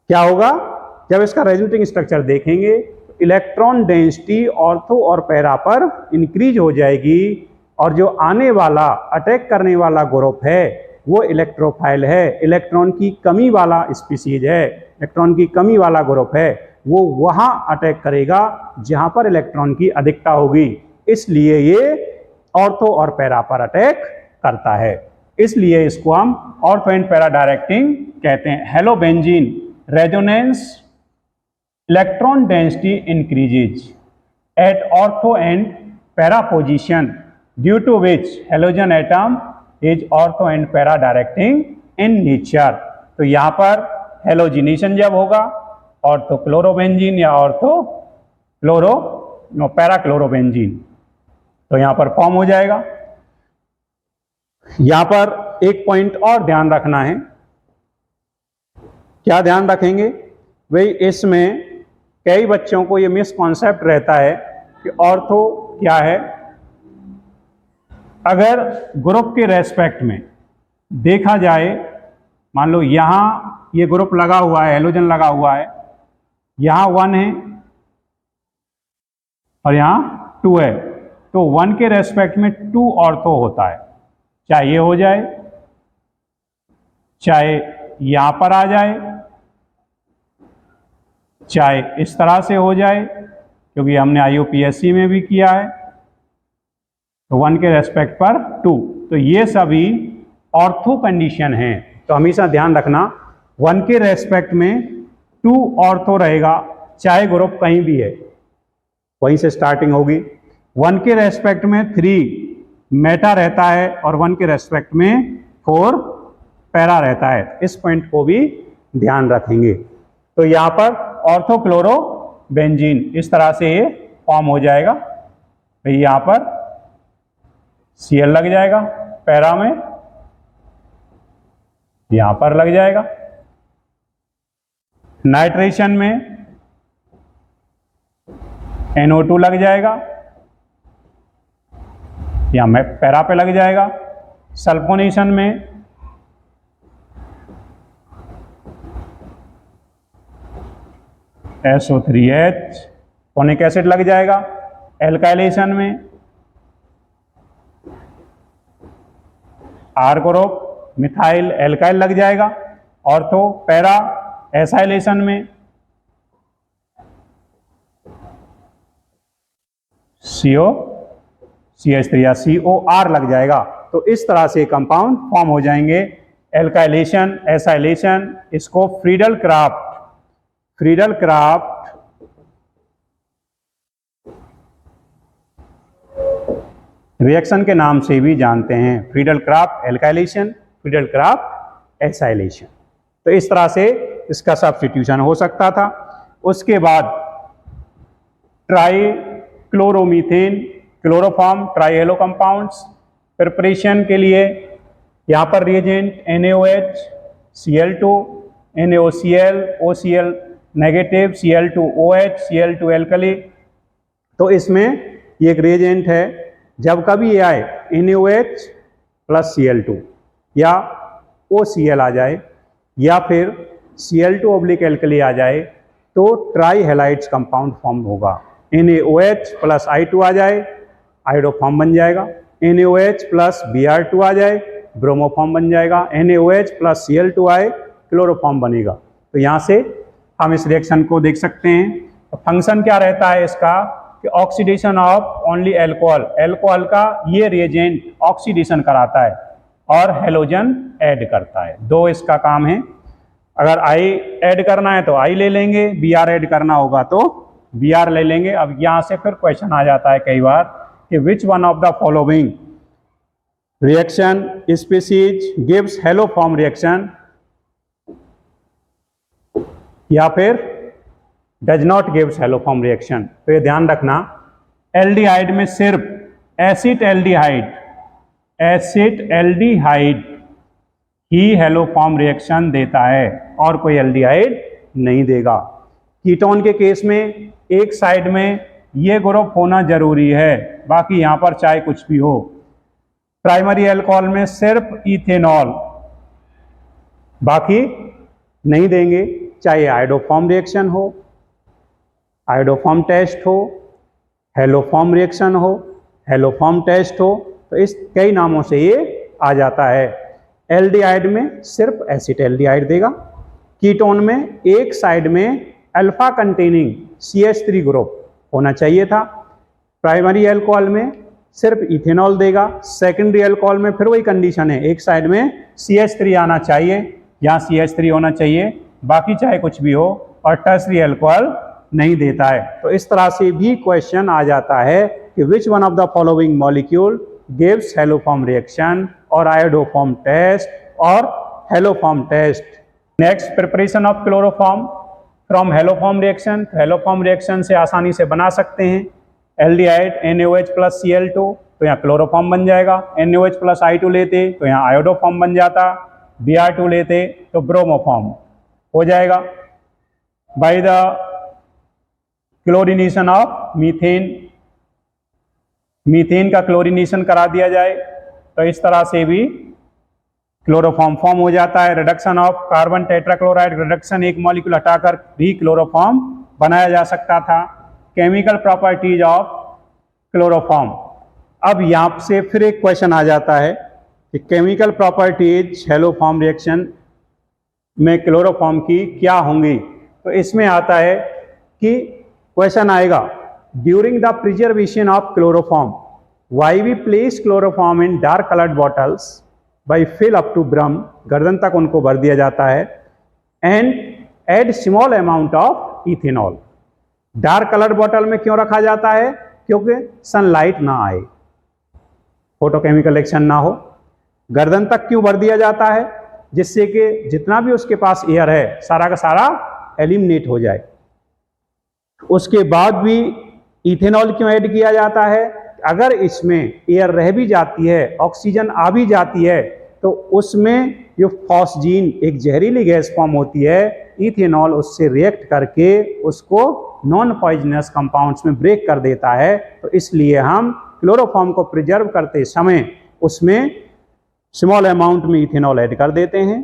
क्या होगा जब इसका resonating structure देखेंगे, electron density ortho और para पर increase हो जाएगी और जो आने वाला अटैक करने वाला ग्रुप है वो इलेक्ट्रोफाइल है, इलेक्ट्रॉन की कमी वाला स्पीसीज है, इलेक्ट्रॉन की कमी वाला ग्रुप है, वो वहां अटैक करेगा जहां पर इलेक्ट्रॉन की अधिकता होगी। इसलिए ये ऑर्थो और पैरा पर अटैक करता है, इसलिए इसको हम ऑर्थो एंड पैरा डायरेक्टिंग कहते हैं। Halobenzene resonance electron density increases at ortho and para position due to which halogen atom is ortho and para directing in nature. तो यहाँ पर हेलोजिनेशन जब होगा ऑर्थो क्लोरोबेंजीन या ऑर्थो पैरा क्लोरोबेंजीन, तो यहां पर फॉर्म हो जाएगा। यहां पर एक पॉइंट और ध्यान रखना है, क्या ध्यान रखेंगे भाई, इसमें कई बच्चों को ये मिसकॉन्सेप्ट रहता है कि ऑर्थो क्या है। अगर ग्रुप के रेस्पेक्ट में देखा जाए, मान लो यहां ये ग्रुप लगा हुआ है, हेलोजन लगा हुआ है, यहां 1 है और यहां 2 है, तो 1 के रेस्पेक्ट में 2 ऑर्थो होता है, चाहे ये हो जाए, चाहे यहां पर आ जाए, चाहे इस तरह से हो जाए, क्योंकि हमने IUPAC में भी किया है। तो 1 के रेस्पेक्ट पर 2, तो ये सभी ऑर्थो कंडीशन हैं। तो हमेशा ध्यान रखना 1 के रेस्पेक्ट में 2 ऑर्थो रहेगा, चाहे ग्रुप कहीं भी है, वहीं से स्टार्टिंग होगी। 1 के रेस्पेक्ट में 3 मेटा रहता है और 1 के रेस्पेक्ट में 4 पैरा रहता है। इस पॉइंट को भी ध्यान रखेंगे। तो यहाँ पर ऑर्थो क्लोरो बेंजीन इस तरह से ये फॉर्म हो जाएगा। तो यहाँ पर Cl लग जाएगा पैरा में, यहाँ पर लग जाएगा। नाइट्रेशन में NO2 लग जाएगा, या मैं पैरा पे लग जाएगा। सल्फोनेशन में SO3H फोनिक एसिड लग जाएगा। एल्काइलेशन में R ग्रुप मिथाइल एल्काइल लग जाएगा। ऑर्थो पैरा एसाइलेशन में COCH3 या COR लग जाएगा। तो इस तरह से कंपाउंड फॉर्म हो जाएंगे। एल्काइलेशन, एसाइलेशन, इसको फ्रीडल क्राफ्ट रिएक्शन के नाम से भी जानते हैं। Friedel craft alkylation, Friedel Crafts acylation. तो इस तरह से इसका सब्स्टिट्यूशन हो सकता था। उसके बाद trichloromethane, chloroform, trihalo compounds preparation के लिए यहाँ पर reagent NaOH, Cl2, NaOCl, OCl negative, Cl2OH, Cl2 alkali. तो इसमें ये एक रिएजेंट है, जब कभी ये आए NaOH प्लस Cl2 या OCl आ जाए या फिर Cl2 ऑब्लिक एल्कली आ जाए तो ट्राई हैलाइड्स कंपाउंड फॉर्म होगा। NaOH प्लस I2 आ जाए, आयोडोफॉर्म बन जाएगा। NaOH प्लस Br2 आ जाए, ब्रोमोफॉर्म बन जाएगा। NaOH प्लस Cl2 आए, क्लोरोफॉर्म बनेगा। तो यहाँ से हम इस रिएक्शन को देख सकते हैं। तो फंक्शन क्या रहता है इसका कि oxidation of only alcohol, alcohol का ये रिएजेंट ऑक्सीडेशन कराता है और हेलोजन ऐड करता है। दो इसका काम है। अगर I ऐड करना है तो I ले लेंगे, Br ऐड करना होगा तो Br ले लेंगे। अब यहाँ से फिर क्वेश्चन आ जाता है कई बार कि which one of the following reaction species gives hello form reaction या फिर does not gives hello form reaction. तो ये ध्यान रखना, एल्डिहाइड में सिर्फ एसिड एल्डिहाइड ही हेलो फॉर्म रिएक्शन देता है और कोई एल्डिहाइड नहीं देगा। कीटोन के केस में एक साइड में ये ग्रुप होना जरूरी है, बाकी यहां पर चाहे कुछ भी हो। प्राइमरी अल्कोहल में सिर्फ इथेनॉल, बाकी नहीं देंगे, चाहे आयोडोफॉर्म रिएक्शन हो, आयोडोफॉर्म टेस्ट हो, हेलोफॉर्म रिएक्शन हो, हेलोफॉर्म टेस्ट हो। तो इस कई नामों से ये आ जाता है। एल्डिहाइड में सिर्फ एसिड एल्डिहाइड देगा। कीटोन में एक साइड में अल्फा कंटेनिंग CH3 ग्रुप होना चाहिए था। प्राइमरी अल्कोहल में सिर्फ इथेनॉल देगा। सेकेंडरी अल्कोहल में फिर वही कंडीशन है, एक साइड में CH3 आना चाहिए, यहाँ CH3 होना चाहिए, बाकी चाहे कुछ भी हो। और टर्शरी अल्कोहल नहीं देता है। तो इस तरह से भी क्वेश्चन आ जाता है कि which one of the following molecule gives haloform reaction और आयोडोफॉर्म टेस्ट और haloform test. Next, preparation of chloroform from haloform reaction. Haloform reaction से आसानी से बना सकते हैं। एल्डिहाइड NaOH प्लस Cl2 तो यहाँ क्लोरोफॉर्म बन जाएगा। NaOH प्लस I2 लेते तो यहाँ आयोडोफॉर्म बन जाता। Br2 लेते तो ब्रोमोफॉर्म हो जाएगा। By the chlorination of methane, methane का क्लोरीनेशन करा दिया जाए तो इस तरह से भी क्लोरोफॉर्म फॉर्म हो जाता है। Reduction of carbon tetrachloride, reduction एक मॉलिक्यूल हटाकर भी क्लोरोफॉर्म बनाया जा सकता था। Chemical properties of chloroform. अब यहाँ से फिर एक क्वेश्चन आ जाता है कि केमिकल प्रॉपर्टीज हेलोफॉर्म रिएक्शन में क्लोरोफॉर्म की क्या होंगी। तो इसमें आता है कि क्वेश्चन आएगा during the preservation of chloroform why we place chloroform in dark coloured bottles by fill up to brim, गर्दन तक उनको भर दिया जाता है, and add small amount of ethanol. Dark coloured bottle में क्यों रखा जाता है? क्योंकि सनलाइट ना आए, फोटोकेमिकल एक्शन ना हो। गर्दन तक क्यों भर दिया जाता है? जिससे कि जितना भी उसके पास एयर है सारा का सारा एलिमिनेट हो जाए। उसके बाद भी इथेनॉल क्यों ऐड किया जाता है? अगर इसमें एयर रह भी जाती है, ऑक्सीजन आ भी जाती है, तो उसमें जो फॉस्जीन एक जहरीली गैस फॉर्म होती है, इथेनॉल उससे रिएक्ट करके उसको नॉन पॉइजनस कंपाउंड्स में ब्रेक कर देता है। तो इसलिए हम क्लोरोफॉर्म को प्रिजर्व करते समय उसमें स्मॉल अमाउंट में इथेनॉल ऐड कर देते हैं,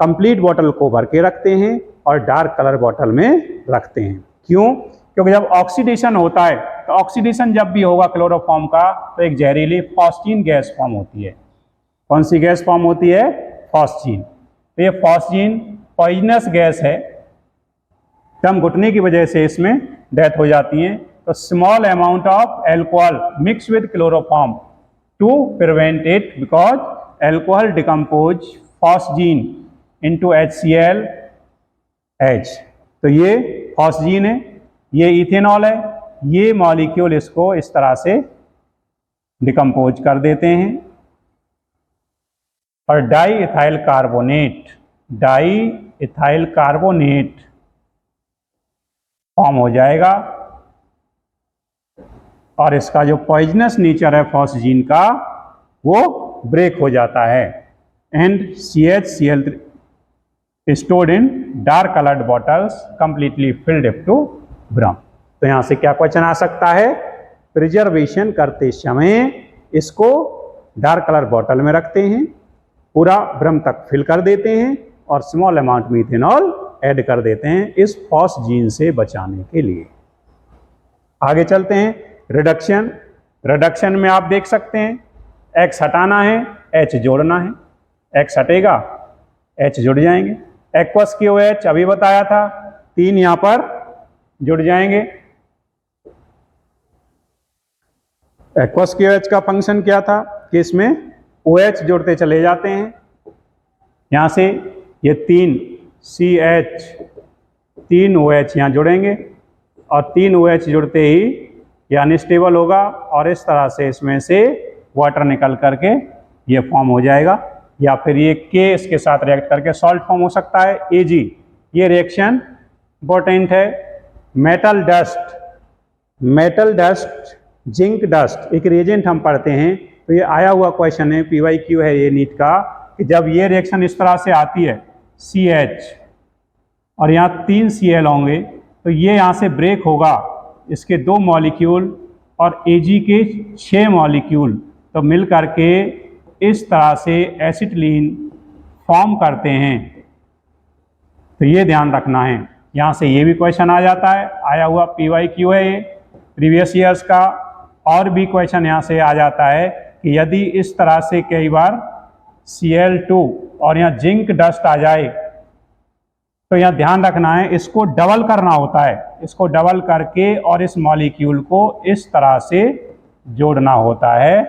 कंप्लीट बॉटल को भर के रखते हैं और डार्क कलर बॉटल में रखते हैं। क्यों? क्योंकि जब ऑक्सीडेशन होता है तो ऑक्सीडेशन जब भी होगा क्लोरोफॉर्म का तो एक जहरीली फॉस्जीन गैस फॉर्म होती है। कौन सी गैस फॉर्म होती है? फॉस्जीन। तो ये फॉस्जीन पॉइजनस गैस है, दम घुटने की वजह से इसमें डेथ हो जाती है। तो small amount of alcohol mix with chloroform to prevent it because alcohol decompose phosgene into HCl H। तो ये phosgene है, ये इथेनॉल है, ये मॉलिक्यूल इसको इस तरह से डिकम्पोज कर देते हैं और डाई इथाइल कार्बोनेट फॉर्म हो जाएगा और इसका जो पॉइजनस नेचर है फॉस्जीन का वो ब्रेक हो जाता है and CHCl stored in dark coloured bottles completely filled up to brim. तो यहाँ से क्या क्वेश्चन आ सकता है, प्रिजर्वेशन करते समय इसको डार्क कलर बॉटल में रखते हैं, पूरा ब्रम तक फिल कर देते हैं और स्मॉल अमाउंट में इथेनॉल ऐड कर देते हैं इस फॉस्जीन से बचाने के लिए। आगे चलते हैं, रिडक्शन में आप देख सकते हैं X हटाना है, H जोड़ना है, X हटेगा H जुड़ जाएंगे। एक्वस की OH अभी बताया था, 3 यहां पर जुड़ जाएंगे। एक्वस की OH का फंक्शन क्या था कि इसमें OH जुड़ते चले जाते हैं, यहां से ये 3 CH 3 OH यहां जुड़ेंगे और 3 OH जुड़ते ही ये अनस्टेबल होगा और इस तरह से इसमें से वाटर निकल करके ये फॉर्म हो जाएगा, या फिर ये K इसके साथ रिएक्ट करके सॉल्ट फॉर्म हो सकता है Ag। ये रिएक्शन इंपॉर्टेंट है। मेटल डस्ट जिंक डस्ट एक रिएजेंट हम पढ़ते हैं, तो ये आया हुआ क्वेश्चन है, PYQ है ये नीट का, कि जब ये रिएक्शन इस तरह से आती है CH और यहाँ 3 Cl होंगे तो ये यहाँ से ब्रेक होगा, इसके 2 मॉलिक्यूल और Ag के 6 मॉलिक्यूल तो मिल करके इस तरह से एसिटिलीन फॉर्म करते हैं। तो ये ध्यान रखना है, यहाँ से ये भी क्वेश्चन आ जाता है, आया हुआ PYQ है ये प्रीवियस ईयर्स का। और भी क्वेश्चन यहाँ से आ जाता है कि यदि इस तरह से कई बार Cl2 और यहाँ जिंक डस्ट आ जाए तो यहाँ ध्यान रखना है, इसको डबल करना होता है, इसको डबल करके और इस मॉलिक्यूल को इस तरह से जोड़ना होता है।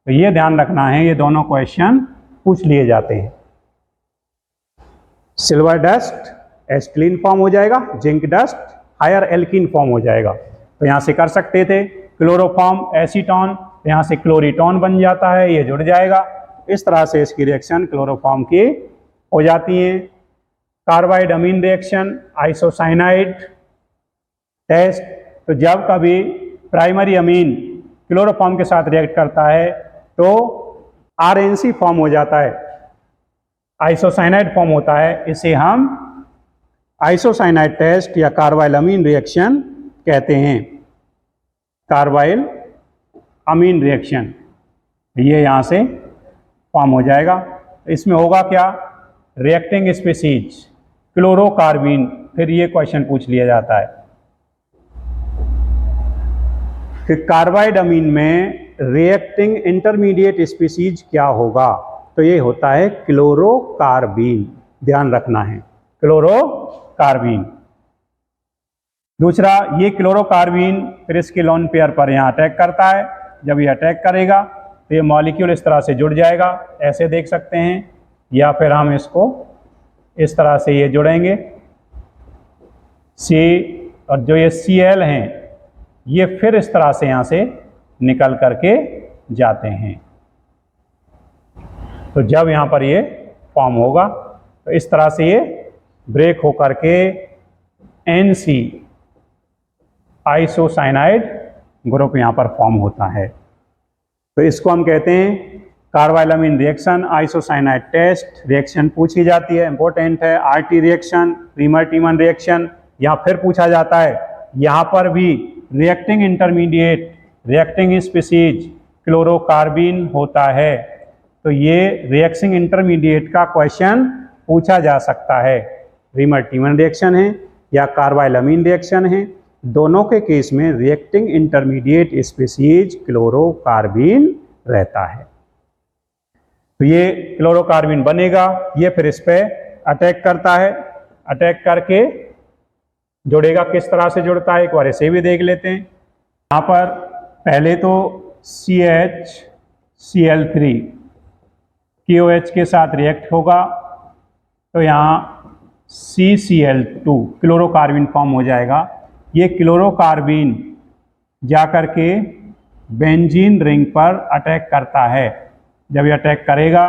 तो ये ध्यान रखना है, ये दोनों क्वेश्चन पूछ लिए जाते हैं। सिल्वर डस्ट एसिटिलीन फॉर्म हो जाएगा, zinc dust higher alkene form हो जाएगा। तो यहाँ से कर सकते थे क्लोरोफॉर्म एसीटोन, तो यहाँ से क्लोरीटोन बन जाता है, ये जुड़ जाएगा। इस तरह से इसकी रिएक्शन क्लोरोफॉर्म की हो जाती है। कार्बाइड अमीन रिएक्शन आइसोसाइनाइड टेस्ट, तो जब कभी प्राइमरी अमीन क्लोरोफॉर्म के साथ रिएक्ट करता है तो RNC फॉर्म हो जाता है, आइसोसाइनाइड फॉर्म होता है, इसे हम आइसोसाइनाइड टेस्ट या कार्बाइल अमीन रिएक्शन कहते हैं। कार्बाइल अमीन रिएक्शन ये यहाँ से फॉर्म हो जाएगा। इसमें होगा क्या, रिएक्टिंग स्पीसीज क्लोरोकार्बीन, फिर ये क्वेश्चन पूछ लिया जाता है कि कार्बाइड अमीन में रिएक्टिंग इंटरमीडिएट स्पीसीज क्या होगा, तो ये होता है क्लोरोकार्बीन, ध्यान रखना है क्लोरोकार्बीन। दूसरा, ये क्लोरोकार्बीन फिर इसके लोन पेयर पर यहाँ अटैक करता है, जब ये अटैक करेगा तो ये मॉलिक्यूल इस तरह से जुड़ जाएगा, ऐसे देख सकते हैं, या फिर हम इसको इस तरह से ये जुड़ेंगे C, और जो ये Cl हैं ये फिर इस तरह से यहाँ से निकल करके जाते हैं। तो जब यहाँ पर ये फॉर्म होगा तो इस तरह से ये ब्रेक हो करके NC आइसोसाइनाइड ग्रुप यहाँ पर फॉर्म होता है। तो इसको हम कहते हैं कार्बाइल अमीन रिएक्शन आइसोसाइनाइड टेस्ट। रिएक्शन पूछी जाती है, इंपॉर्टेंट है। RT रिएक्शन, रीमर-टीमन रिएक्शन, या फिर पूछा जाता है यहाँ पर भी रिएक्टिंग इंटरमीडिएट रिएक्टिंग स्पीसीज क्लोरोकार्बीन होता है, तो ये रिएक्टिंग इंटरमीडिएट का क्वेश्चन पूछा जा सकता है। रीमर-टीमन रिएक्शन है या कार्बाइल अमीन रिएक्शन है, दोनों के केस में रिएक्टिंग इंटरमीडिएट स्पीसीज क्लोरोकार्बीन रहता है। तो ये क्लोरोकार्बीन बनेगा, ये फिर इस पे अटैक करता है, अटैक करके जुड़ेगा। किस तरह से जुड़ता है एक बार इसे भी देख लेते हैं। यहाँ पर पहले तो CHCl3 KOH के साथ रिएक्ट होगा तो यहाँ CCl2 क्लोरोकार्बन फॉर्म हो जाएगा। ये क्लोरोकार्बन जाकर के बेंजीन रिंग पर अटैक करता है। जब ये अटैक करेगा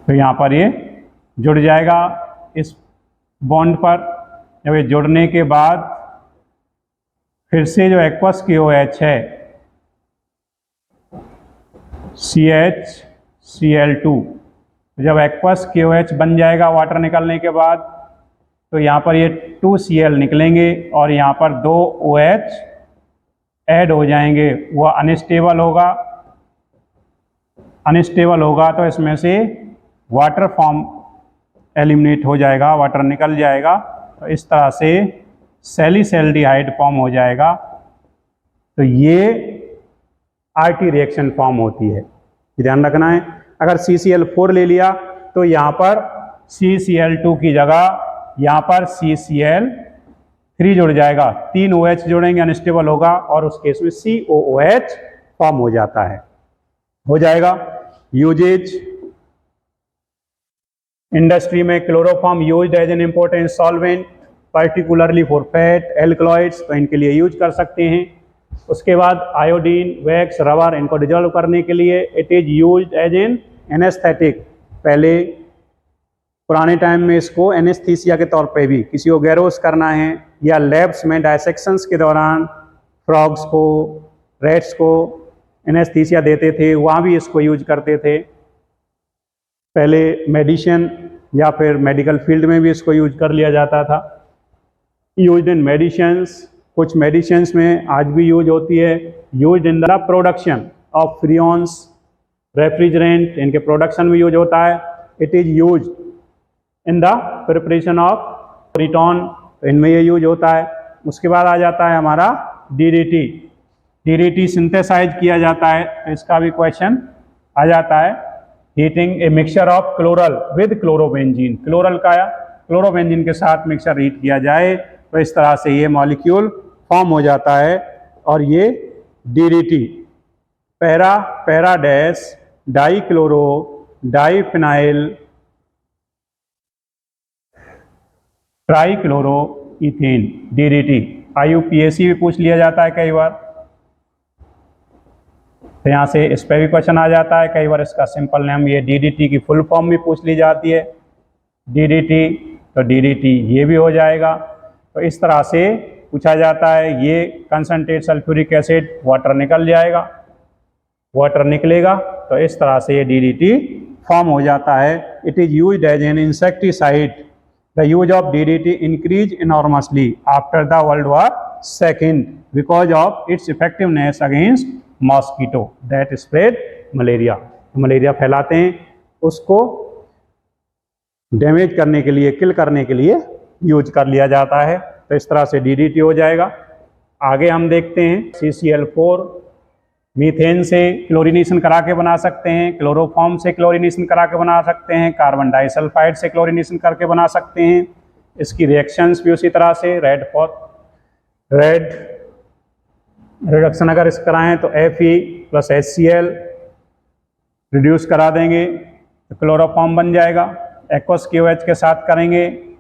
तो यहाँ पर ये जुड़ जाएगा इस बॉन्ड पर। जब ये जुड़ने के बाद फिर से जो एक्वस KOH है CHCl2, जब एक्वस KOH बन जाएगा वाटर निकलने के बाद, तो यहाँ पर ये 2Cl निकलेंगे और यहाँ पर 2 OH ऐड हो जाएंगे। वह अनस्टेबल होगा तो इसमें से वाटर फॉर्म एलिमिनेट हो जाएगा, वाटर निकल जाएगा। तो इस तरह से सैलिसैल्डिहाइड फॉर्म हो जाएगा। तो ये RT रिएक्शन फॉर्म होती है, ध्यान रखना है। अगर CCl4 ले लिया तो यहाँ पर CCl2 की जगह यहाँ पर CCl3 जुड़ जाएगा, 3 OH जुड़ेंगे, अनस्टेबल होगा और उस केस में COOH फॉर्म हो जाता है, हो जाएगा। यूजेज इंडस्ट्री में chloroform used as an important solvent particularly for fat alkaloids, तो इनके लिए यूज कर सकते हैं। उसके बाद आयोडीन, वैक्स, रबर, इनको डिजोल्व करने के लिए it is used as an anaesthetic. पहले पुराने टाइम में इसको एनेस्थीसिया के तौर पे भी, किसी को गैरोस करना है या लैब्स में डायसेक्शंस के दौरान फ्रॉग्स को, रेट्स को एनेस्थीसिया देते थे, वहाँ भी इसको यूज करते थे। पहले मेडिसिन या फिर मेडिकल फील्ड में भी इसको यूज कर लिया जाता था। यूज्ड इन मेडिसिन्स, कुछ मेडिसिन्स में आज भी यूज होती है। Used in the production of freons, refrigerant, इनके प्रोडक्शन में यूज होता है। It is use in the preparation of riton, इनमें ये यूज होता है। उसके बाद आ जाता है हमारा DDT सिंथेसाइज किया जाता है, तो इसका भी क्वेश्चन आ जाता है। Heating a mixture of chloral with chlorobenzene, chlorobenzene के साथ मिक्सचर हीट किया जाए तो इस तरह से ये मॉलिक्यूल फॉर्म हो जाता है। और ये DDT para dash dichloro diphenyl trichloro ethane, DDT। IUPAC भी पूछ लिया जाता है कई बार, तो यहाँ से इस पर भी क्वेश्चन आ जाता है। कई बार इसका सिंपल नेम, ये DDT की फुल फॉर्म भी पूछ ली जाती है, DDT, तो DDT ये भी हो जाएगा। तो इस तरह से पूछा जाता है। ये कंसनट्रेट सल्फ्यूरिक एसिड, वाटर निकल जाएगा, वाटर निकलेगा तो इस तरह से ये DDT फॉर्म हो जाता है। It is used as an insecticide. The use of DDT increase enormously after the world war second because of its effectiveness against mosquito that spread malaria. Malaria फैलाते हैं, उसको डैमेज करने के लिए, किल करने के लिए यूज कर लिया जाता है। तो इस तरह से DDT हो जाएगा। आगे हम देखते हैं CCl4 मीथेन से क्लोरीनेशन करा के बना सकते हैं, क्लोरोफॉर्म से क्लोरीनेशन करा के बना सकते हैं, कार्बन डाइसल्फाइड से क्लोरीनेशन करके बना सकते हैं। इसकी रिएक्शंस भी उसी तरह से, रेड रिडक्शन अगर इस कराएं तो Fe + HCl रिड्यूस करा देंगे तो क्लोरोफॉर्म बन जाएगा। एक्वस KOH के साथ करेंगे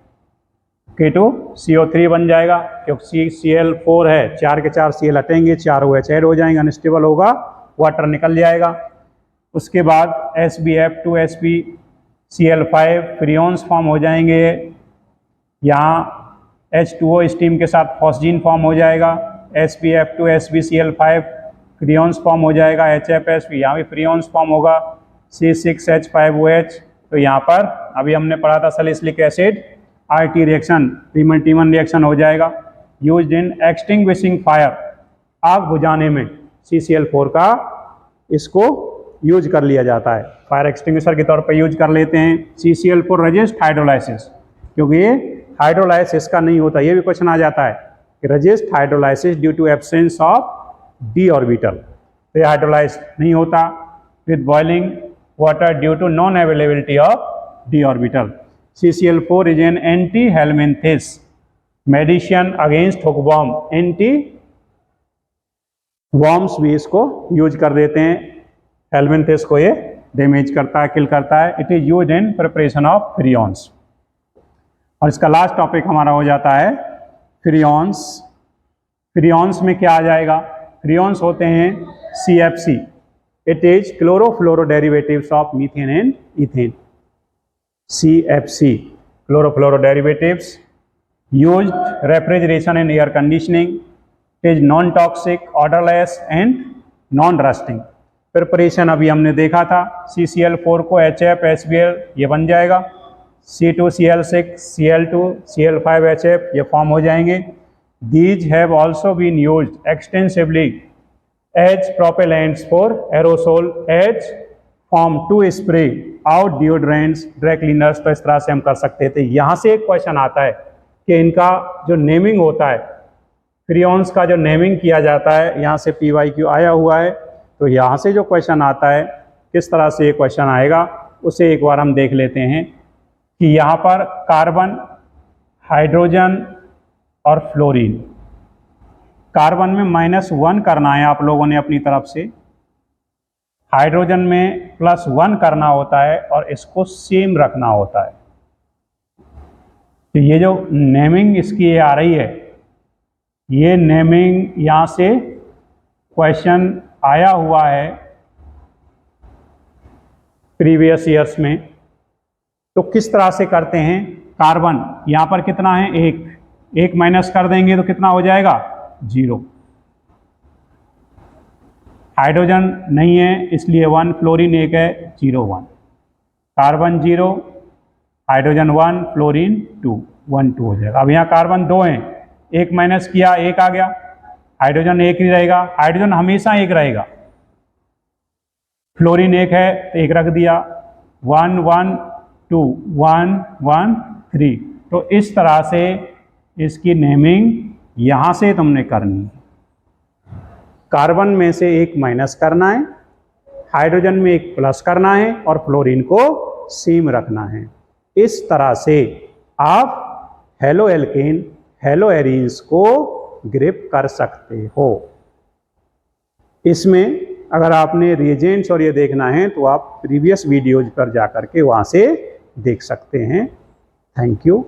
K2CO3 बन जाएगा, क्योंकि CCl4 है, 4 के 4 Cl हटेंगे, 4 OH ऐड हो जाएंगे, अनस्टेबल होगा, वाटर निकल जाएगा। उसके बाद SbF2SbCl5 फ्रियोन्स फॉर्म हो जाएंगे। यहाँ H2O स्टीम के साथ फॉस्जीन फॉर्म हो जाएगा, SbF2SbCl5 फ्रियोन्स फॉर्म हो जाएगा, HFSP, यहाँ भी फ्रियोन्स फॉर्म होगा, C6H5OH। तो यहाँ पर अभी हमने पढ़ा था salicylic acid, RT reaction, Reimer Tiemann reaction हो जाएगा। यूज्ड इन एक्सटिंग्विशिंग फायर, आग बुझाने में CCl4 का इसको यूज कर लिया जाता है, फायर एक्सटिंग्विशर के तौर पर यूज कर लेते हैं। CCl4 रेजिस्ट हाइड्रोलाइसिस, क्योंकि ये हाइड्रोलाइसिस का नहीं होता, ये भी क्वेश्चन आ जाता है कि resist hydrolysis due to absence of d orbital, तो ये हाइड्रोलाइज नहीं होता। With boiling water due to non availability of d orbital. CCl4 is an anti-helminthes medicine against hookworm, anti worms भी इसको यूज कर देते हैं। हेलमिंथेस को ये डैमेज करता है, किल करता है। It is used in preparation of freons. और इसका लास्ट टॉपिक हमारा हो जाता है फ्रियॉन्स। फ्रियॉन्स में क्या आ जाएगा? फ्रियॉन्स होते हैं CFC, it is chlorofluoro derivatives of methane and ethane. CFC chlorofluoro derivatives used refrigeration and air conditioning. It is non-toxic, odorless and non-rusting. Preparation अभी हमने देखा था, CCl4 को HF HBl ये बन जाएगा, C2Cl6 Cl2 Cl5HF ये फॉर्म हो जाएंगे। These have also been used extensively as propellants for aerosol as form to spray out deodorants, dry cleaners। तो इस तरह से हम कर सकते थे। यहाँ से एक क्वेश्चन आता है कि इनका जो नेमिंग होता है, फ्रियॉन्स का जो नेमिंग किया जाता है, यहाँ से PYQ आया हुआ है। तो यहाँ से जो क्वेश्चन आता है, किस तरह से ये क्वेश्चन आएगा उसे एक बार हम देख लेते हैं कि यहाँ पर कार्बन, हाइड्रोजन और फ्लोरीन। कार्बन में -1 करना है आप लोगों ने अपनी तरफ से, हाइड्रोजन में +1 करना होता है और इसको सेम रखना होता है। तो ये जो नेमिंग इसकी ये आ रही है, ये नेमिंग यहाँ से क्वेश्चन आया हुआ है प्रीवियस ईयर्स में। तो किस तरह से करते हैं? कार्बन यहाँ पर कितना है? 1 माइनस कर देंगे तो कितना हो जाएगा? 0। हाइड्रोजन नहीं है इसलिए 1, फ्लोरीन 1 है, 0 1। कार्बन 0, हाइड्रोजन 1, फ्लोरीन 2, 1 2 हो जाएगा। अब यहाँ कार्बन 2 हैं, 1 माइनस किया 1 आ गया, हाइड्रोजन 1 ही रहेगा, हाइड्रोजन हमेशा 1 रहेगा। फ्लोरीन 1 है तो 1 रख दिया, 1 1 2 1 1 3। तो इस तरह से इसकी नेमिंग यहाँ से तुमने करनी है। कार्बन में से 1 माइनस करना है, हाइड्रोजन में 1 प्लस करना है और फ्लोरीन को सेम रखना है। इस तरह से आप हेलो एल्केन, हेलो एरीन्स को ग्रिप कर सकते हो। इसमें अगर आपने रिएजेंट्स और ये देखना है तो आप प्रीवियस वीडियोज पर जाकर के वहाँ से देख सकते हैं। Thank you.